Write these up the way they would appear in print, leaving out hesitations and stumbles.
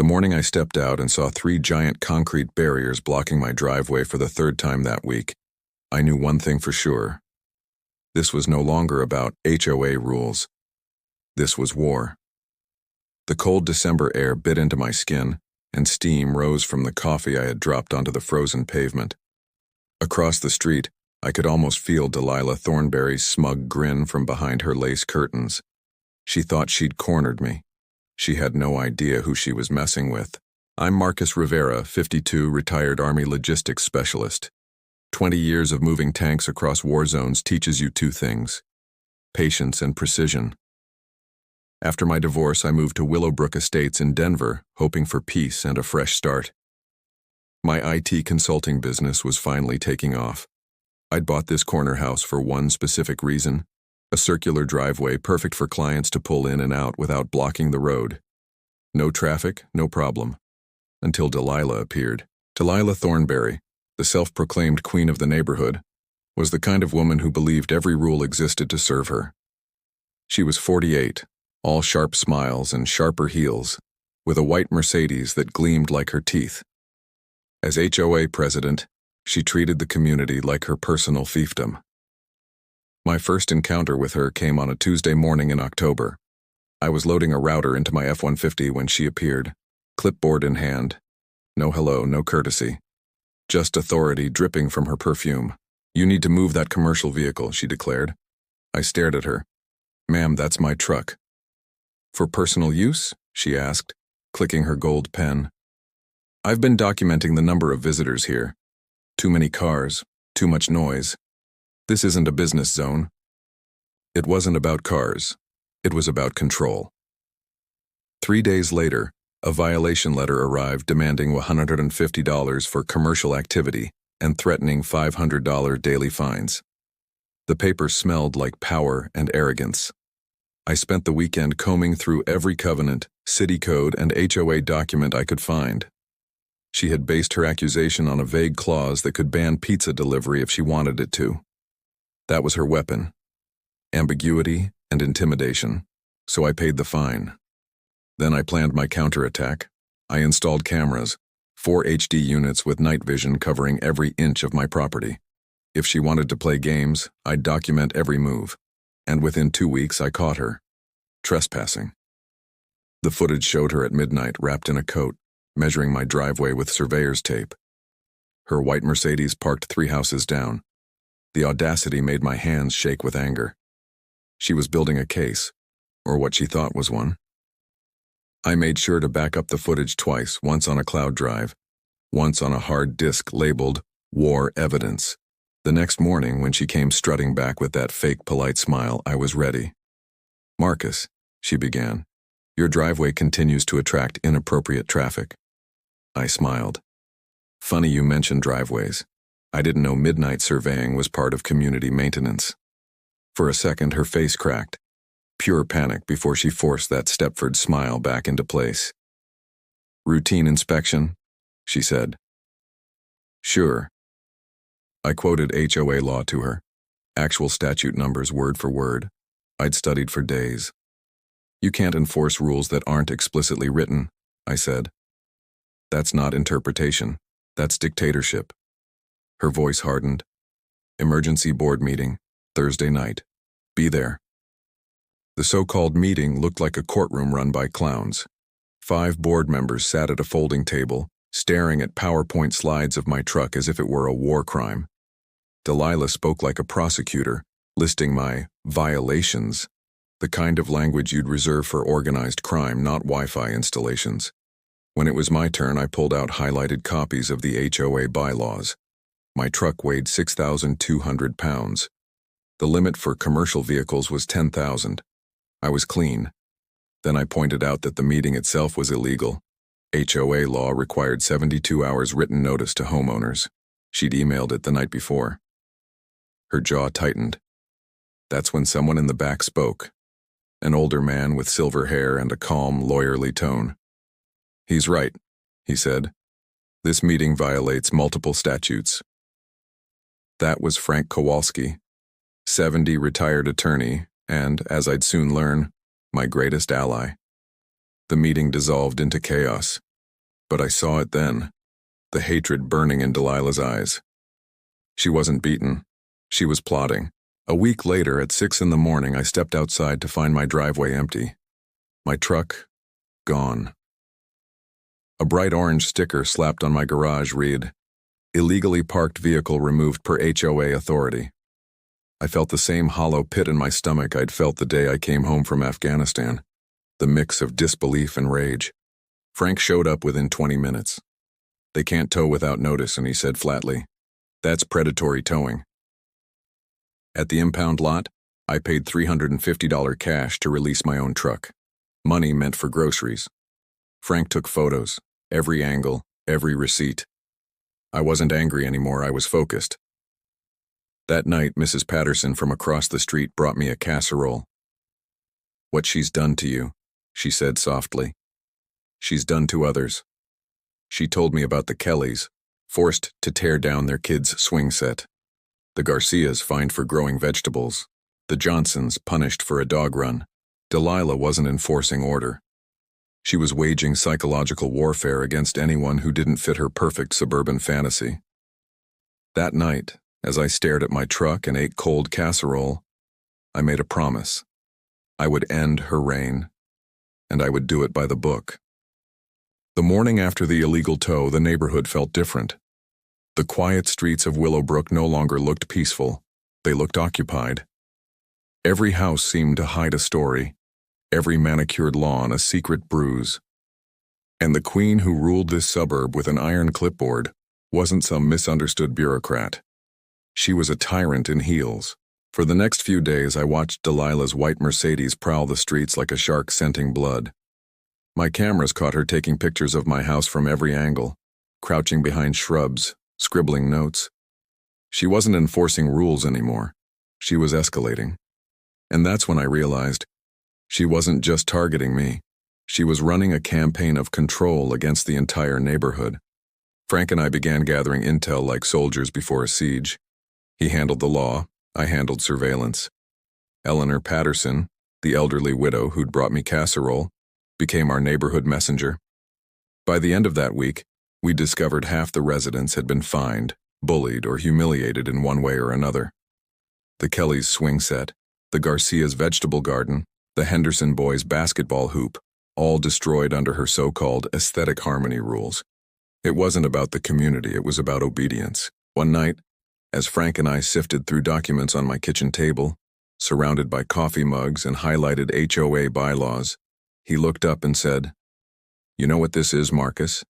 The morning I stepped out and saw 3 giant concrete barriers blocking my driveway for the 3rd time that week, I knew one thing for sure. This was no longer about HOA rules. This was war. The cold December air bit into my skin, and steam rose from the coffee I had dropped onto the frozen pavement. Across the street, I could almost feel Delilah Thornberry's smug grin from behind her lace curtains. She thought she'd cornered me. She had no idea who she was messing with. I'm Marcus Rivera, 52, retired Army logistics specialist. 20 years of moving tanks across war zones teaches you 2 things: patience and precision. After my divorce, I moved to Willowbrook Estates in Denver, hoping for peace and a fresh start. My IT consulting business was finally taking off. I'd bought this corner house for one specific reason: a circular driveway perfect for clients to pull in and out without blocking the road. No traffic, no problem. Until Delilah appeared. Delilah Thornberry, the self-proclaimed queen of the neighborhood, was the kind of woman who believed every rule existed to serve her. She was 48, all sharp smiles and sharper heels, with a white Mercedes that gleamed like her teeth. As HOA president, she treated the community like her personal fiefdom. My first encounter with her came on a Tuesday morning in October. I was loading a router into my F-150 when she appeared, clipboard in hand. No hello, no courtesy. Just authority dripping from her perfume. "You need to move that commercial vehicle," she declared. I stared at her. "Ma'am, that's my truck." "For personal use?" she asked, clicking her gold pen. "I've been documenting the number of visitors here. Too many cars, too much noise. This isn't a business zone." It wasn't about cars. It was about control. 3 days later, a violation letter arrived demanding $150 for commercial activity and threatening $500 daily fines. The paper smelled like power and arrogance. I spent the weekend combing through every covenant, city code, and HOA document I could find. She had based her accusation on a vague clause that could ban pizza delivery if she wanted it to. That was her weapon: ambiguity and intimidation, so I paid the fine. Then I planned my counterattack. I installed cameras, 4 HD units with night vision covering every inch of my property. If she wanted to play games, I'd document every move. And within 2 weeks, I caught her. Trespassing. The footage showed her at midnight wrapped in a coat, measuring my driveway with surveyor's tape. Her white Mercedes parked 3 houses down. The audacity made my hands shake with anger. She was building a case, or what she thought was one. I made sure to back up the footage twice, once on a cloud drive, once on a hard disk labeled "War Evidence." The next morning, when she came strutting back with that fake polite smile, I was ready. "Marcus," she began, "your driveway continues to attract inappropriate traffic." I smiled. "Funny you mentioned driveways. I didn't know midnight surveying was part of community maintenance." For a second, her face cracked. Pure panic before she forced that Stepford smile back into place. "Routine inspection," she said. "Sure." I quoted HOA law to her, actual statute numbers word for word. I'd studied for days. "You can't enforce rules that aren't explicitly written," I said. "That's not interpretation. That's dictatorship." Her voice hardened. "Emergency board meeting, Thursday night. Be there." The so-called meeting looked like a courtroom run by clowns. 5 board members sat at a folding table, staring at PowerPoint slides of my truck as if it were a war crime. Delilah spoke like a prosecutor, listing my violations, the kind of language you'd reserve for organized crime, not Wi-Fi installations. When it was my turn, I pulled out highlighted copies of the HOA bylaws. My truck weighed 6,200 pounds. The limit for commercial vehicles was 10,000. I was clean. Then I pointed out that the meeting itself was illegal. HOA law required 72 hours written notice to homeowners. She'd emailed it the night before. Her jaw tightened. That's when someone in the back spoke. An older man with silver hair and a calm, lawyerly tone. "He's right," he said. "This meeting violates multiple statutes." That was Frank Kowalski, 70 retired attorney, and, as I'd soon learn, my greatest ally. The meeting dissolved into chaos. But I saw it then, the hatred burning in Delilah's eyes. She wasn't beaten. She was plotting. A week later, at 6 in the morning, I stepped outside to find my driveway empty. My truck, gone. A bright orange sticker slapped on my garage read, "Illegally parked vehicle removed per HOA authority." I felt the same hollow pit in my stomach I'd felt the day I came home from Afghanistan, the mix of disbelief and rage. Frank showed up within 20 minutes. "They can't tow without notice," and he said flatly, "That's predatory towing." At the impound lot, I paid $350 cash to release my own truck. Money meant for groceries. Frank took photos, every angle, every receipt. I wasn't angry anymore, I was focused. That night, Mrs. Patterson from across the street brought me a casserole. "What she's done to you," she said softly. "She's done to others." She told me about the Kellys, forced to tear down their kids' swing set. The Garcias fined for growing vegetables. The Johnsons punished for a dog run. Delilah wasn't enforcing order. She was waging psychological warfare against anyone who didn't fit her perfect suburban fantasy. That night, as I stared at my truck and ate cold casserole, I made a promise. I would end her reign, and I would do it by the book. The morning after the illegal tow, the neighborhood felt different. The quiet streets of Willowbrook no longer looked peaceful. They looked occupied. Every house seemed to hide a story, every manicured lawn a secret bruise. And the queen who ruled this suburb with an iron clipboard wasn't some misunderstood bureaucrat. She was a tyrant in heels. For the next few days, I watched Delilah's white Mercedes prowl the streets like a shark scenting blood. My cameras caught her taking pictures of my house from every angle, crouching behind shrubs, scribbling notes. She wasn't enforcing rules anymore. She was escalating. And that's when I realized she wasn't just targeting me. She was running a campaign of control against the entire neighborhood. Frank and I began gathering intel like soldiers before a siege. He handled the law, I handled surveillance. Eleanor Patterson, the elderly widow who'd brought me casserole, became our neighborhood messenger. By the end of that week, we discovered half the residents had been fined, bullied, or humiliated in one way or another. The Kellys' swing set, the Garcias' vegetable garden, the Henderson boys' basketball hoop, all destroyed under her so-called aesthetic harmony rules. It wasn't about the community, it was about obedience. One night, as Frank and I sifted through documents on my kitchen table, surrounded by coffee mugs and highlighted HOA bylaws, he looked up and said, "You know what this is, Marcus?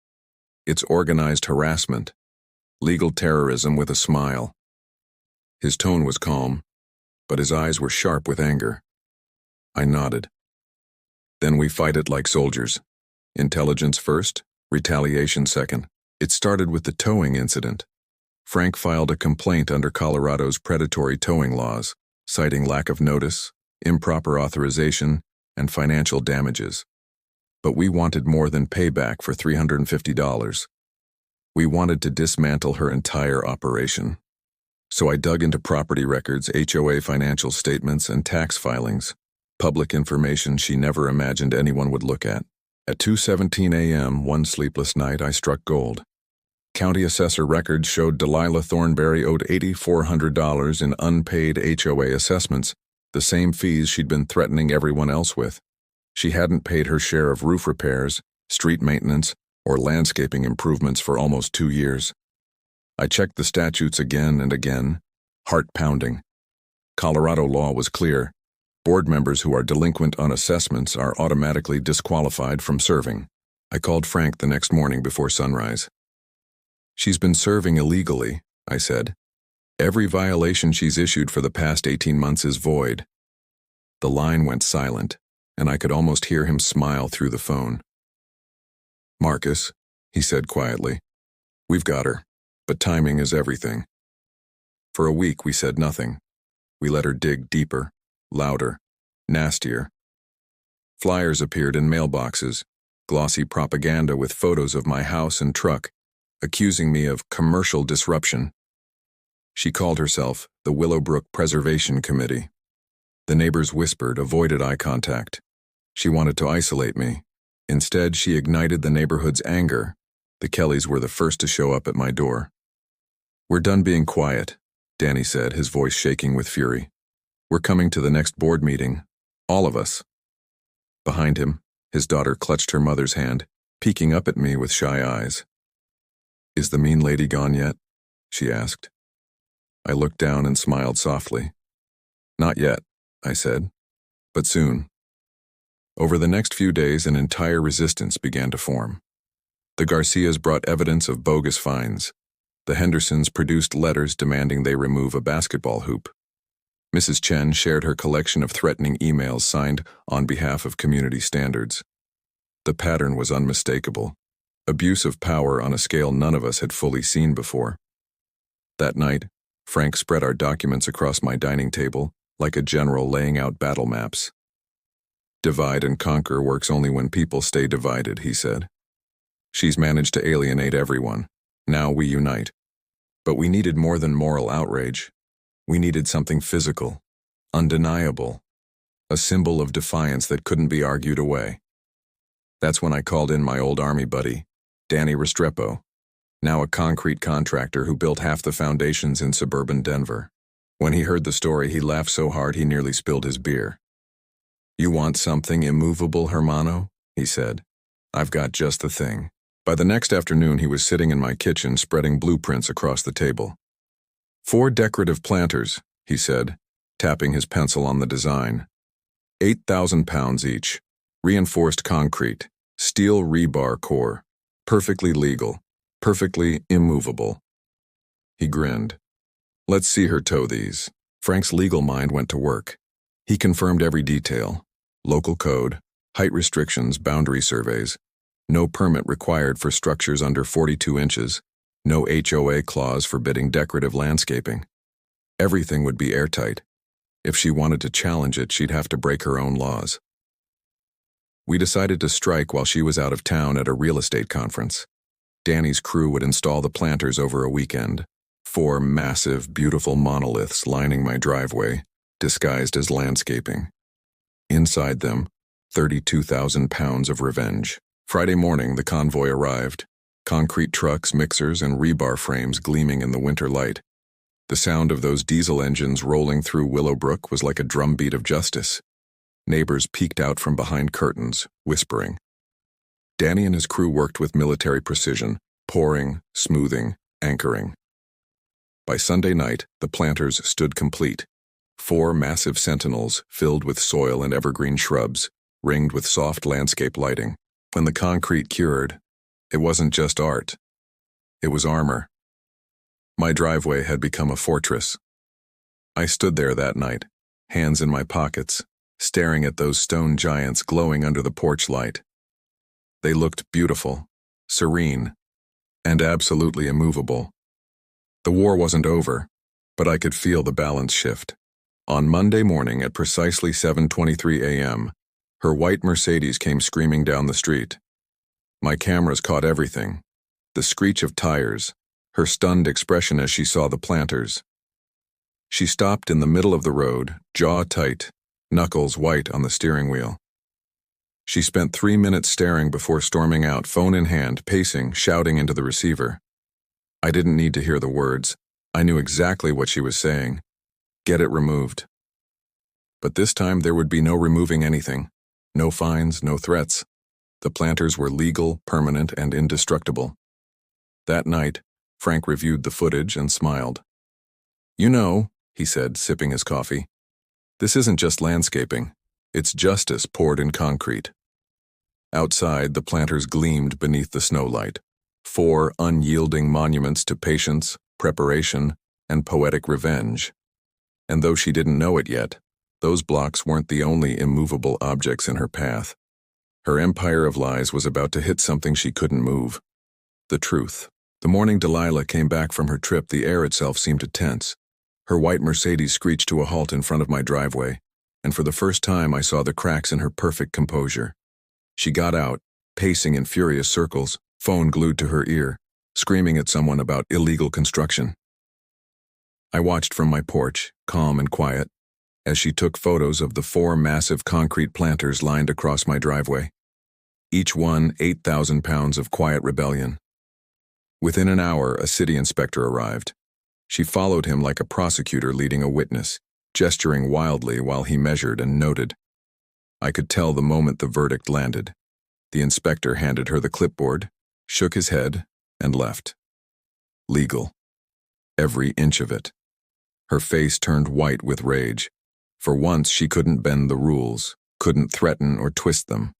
It's organized harassment, legal terrorism with a smile." His tone was calm, but his eyes were sharp with anger. I nodded. "Then we fight it like soldiers. Intelligence first, retaliation second." It started with the towing incident. Frank filed a complaint under Colorado's predatory towing laws, citing lack of notice, improper authorization, and financial damages. But we wanted more than payback for $350. We wanted to dismantle her entire operation. So I dug into property records, HOA financial statements, and tax filings, public information she never imagined anyone would look at. At 2:17 a.m., one sleepless night, I struck gold. County assessor records showed Delilah Thornberry owed $8,400 in unpaid HOA assessments, the same fees she'd been threatening everyone else with. She hadn't paid her share of roof repairs, street maintenance, or landscaping improvements for almost 2 years. I checked the statutes again and again, heart pounding. Colorado law was clear. Board members who are delinquent on assessments are automatically disqualified from serving. I called Frank the next morning before sunrise. "She's been serving illegally," I said. "Every violation she's issued for the past 18 months is void." The line went silent, and I could almost hear him smile through the phone. "Marcus," he said quietly, "we've got her, but timing is everything." For a week we said nothing. We let her dig deeper, louder, nastier. Flyers appeared in mailboxes, glossy propaganda with photos of my house and truck, accusing me of commercial disruption. She called herself the Willowbrook Preservation Committee. The neighbors whispered, avoided eye contact. She wanted to isolate me. Instead, she ignited the neighborhood's anger, The Kellys were the first to show up at my door. "We're done being quiet," Danny said, his voice shaking with fury. "We're coming to the next board meeting. All of us." Behind him, his daughter clutched her mother's hand, peeking up at me with shy eyes. "Is the mean lady gone yet?" she asked. I looked down and smiled softly. "Not yet," I said, "but soon." Over the next few days, an entire resistance began to form. The Garcias brought evidence of bogus fines. The Hendersons produced letters demanding they remove a basketball hoop. Mrs. Chen shared her collection of threatening emails signed on behalf of community standards. The pattern was unmistakable. Abuse of power on a scale none of us had fully seen before. That night, Frank spread our documents across my dining table like a general laying out battle maps. "Divide and conquer works only when people stay divided," he said. "She's managed to alienate everyone. Now we unite." But we needed more than moral outrage. We needed something physical, undeniable, a symbol of defiance that couldn't be argued away. That's when I called in my old army buddy, Danny Restrepo, now a concrete contractor who built half the foundations in suburban Denver. When he heard the story, he laughed so hard he nearly spilled his beer. "You want something immovable, hermano?" he said. "I've got just the thing." By the next afternoon, he was sitting in my kitchen spreading blueprints across the table. "4 decorative planters," he said, tapping his pencil on the design. 8,000 pounds each. Reinforced concrete. Steel rebar core. Perfectly legal. Perfectly immovable. He grinned. "Let's see her tow these." Frank's legal mind went to work. He confirmed every detail. Local code, height restrictions, boundary surveys. No permit required for structures under 42 inches. No HOA clause forbidding decorative landscaping. Everything would be airtight. If she wanted to challenge it, she'd have to break her own laws. We decided to strike while she was out of town at a real estate conference. Danny's crew would install the planters over a weekend. 4 massive, beautiful monoliths lining my driveway, disguised as landscaping. Inside them, 32,000 pounds of revenge. Friday morning, the convoy arrived. Concrete trucks, mixers, and rebar frames gleaming in the winter light. The sound of those diesel engines rolling through Willowbrook was like a drumbeat of justice. Neighbors peeked out from behind curtains, whispering. Danny and his crew worked with military precision, pouring, smoothing, anchoring. By Sunday night, the planters stood complete. 4 massive sentinels filled with soil and evergreen shrubs, ringed with soft landscape lighting. When the concrete cured, it wasn't just art. It was armor. My driveway had become a fortress. I stood there that night, hands in my pockets, staring at those stone giants glowing under the porch light. They looked beautiful, serene, and absolutely immovable. The war wasn't over, but I could feel the balance shift. On Monday morning at precisely 7:23 a.m., her white Mercedes came screaming down the street. My cameras caught everything. The screech of tires, her stunned expression as she saw the planters. She stopped in the middle of the road, jaw tight, knuckles white on the steering wheel. She spent 3 minutes staring before storming out, phone in hand, pacing, shouting into the receiver. I didn't need to hear the words. I knew exactly what she was saying. Get it removed. But this time there would be no removing anything. No fines, no threats. The planters were legal, permanent, and indestructible. That night, Frank reviewed the footage and smiled. "You know," he said, sipping his coffee, "this isn't just landscaping. It's justice poured in concrete." Outside, the planters gleamed beneath the snowlight. 4 unyielding monuments to patience, preparation, and poetic revenge. And though she didn't know it yet, those blocks weren't the only immovable objects in her path. Her empire of lies was about to hit something she couldn't move. The truth. The morning Delilah came back from her trip, the air itself seemed to tense. Her white Mercedes screeched to a halt in front of my driveway, and for the first time I saw the cracks in her perfect composure. She got out, pacing in furious circles, phone glued to her ear, screaming at someone about illegal construction. I watched from my porch, calm and quiet, as she took photos of the 4 massive concrete planters lined across my driveway. Each one 8,000 pounds of quiet rebellion. Within an hour, a city inspector arrived. She followed him like a prosecutor leading a witness, gesturing wildly while he measured and noted. I could tell the moment the verdict landed. The inspector handed her the clipboard, shook his head, and left. Legal. Every inch of it. Her face turned white with rage. For once, she couldn't bend the rules, couldn't threaten or twist them.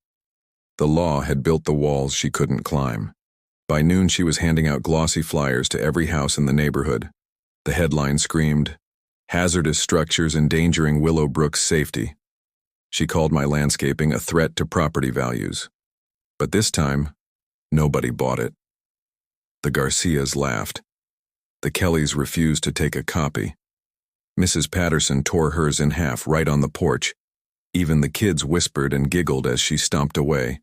The law had built the walls she couldn't climb. By noon, she was handing out glossy flyers to every house in the neighborhood. The headline screamed, "Hazardous structures endangering Willowbrook's safety." She called my landscaping a threat to property values. But this time, nobody bought it. The Garcias laughed. The Kellys refused to take a copy. Mrs. Patterson tore hers in half right on the porch. Even the kids whispered and giggled as she stomped away.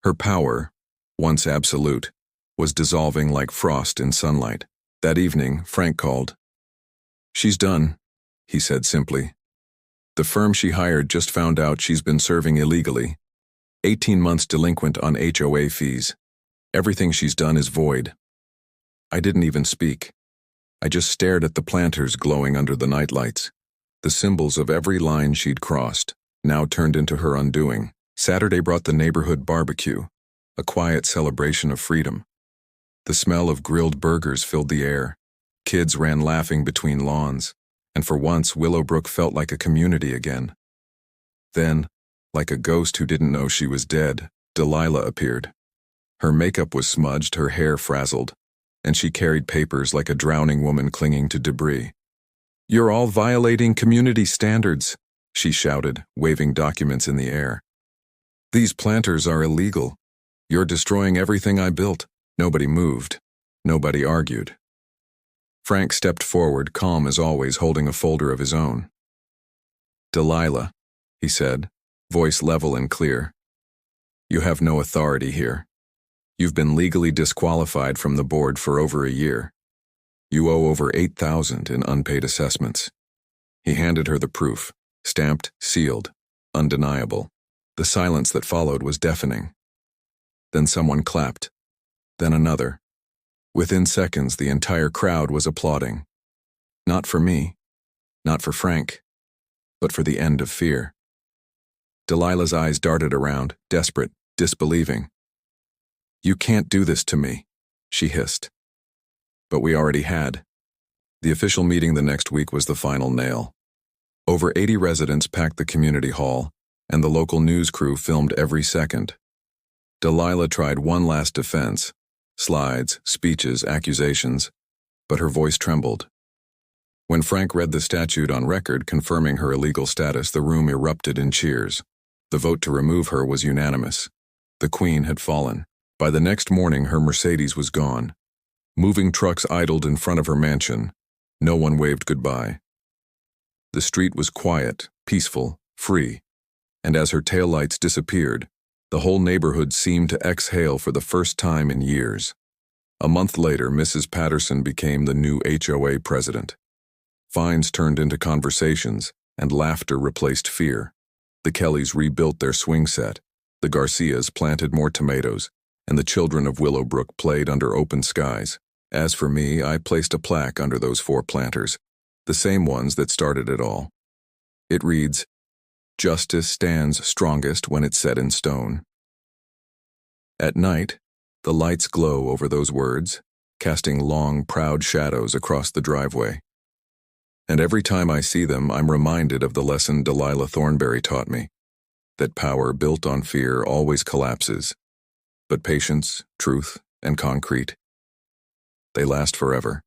Her power, once absolute, was dissolving like frost in sunlight. That evening, Frank called. "She's done," he said simply. "The firm she hired just found out she's been serving illegally. 18 months delinquent on HOA fees. Everything she's done is void." I didn't even speak. I just stared at the planters glowing under the nightlights. The symbols of every line she'd crossed, now turned into her undoing. Saturday brought the neighborhood barbecue, a quiet celebration of freedom. The smell of grilled burgers filled the air. Kids ran laughing between lawns, and for once Willowbrook felt like a community again. Then, like a ghost who didn't know she was dead, Delilah appeared. Her makeup was smudged, her hair frazzled, and she carried papers like a drowning woman clinging to debris. "You're all violating community standards," she shouted, waving documents in the air. "These planters are illegal. You're destroying everything I built." Nobody moved. Nobody argued. Frank stepped forward, calm as always, holding a folder of his own. "Delilah," he said, voice level and clear, "you have no authority here. You've been legally disqualified from the board for over a year. You owe over $8,000 in unpaid assessments." He handed her the proof, stamped, sealed, undeniable. The silence that followed was deafening. Then someone clapped. Then another. Within seconds, the entire crowd was applauding. Not for me, not for Frank, but for the end of fear. Delilah's eyes darted around, desperate, disbelieving. "You can't do this to me," she hissed. But we already had. The official meeting the next week was the final nail. Over 80 residents packed the community hall, and the local news crew filmed every second. Delilah tried one last defense, slides, speeches, accusations, but her voice trembled. When Frank read the statute on record confirming her illegal status, the room erupted in cheers. The vote to remove her was unanimous. The Queen had fallen. By the next morning, her Mercedes was gone. Moving trucks idled in front of her mansion. No one waved goodbye. The street was quiet, peaceful, free, and as her taillights disappeared, the whole neighborhood seemed to exhale for the first time in years. A month later, Mrs. Patterson became the new HOA president. Fines turned into conversations, and laughter replaced fear. The Kellys rebuilt their swing set, the Garcias planted more tomatoes, and the children of Willowbrook played under open skies. As for me, I placed a plaque under those 4 planters, the same ones that started it all. It reads, "Justice stands strongest when it's set in stone." At night, the lights glow over those words, casting long, proud shadows across the driveway. And every time I see them, I'm reminded of the lesson Delilah Thornberry taught me, that power built on fear always collapses, but patience, truth, and concrete, they last forever.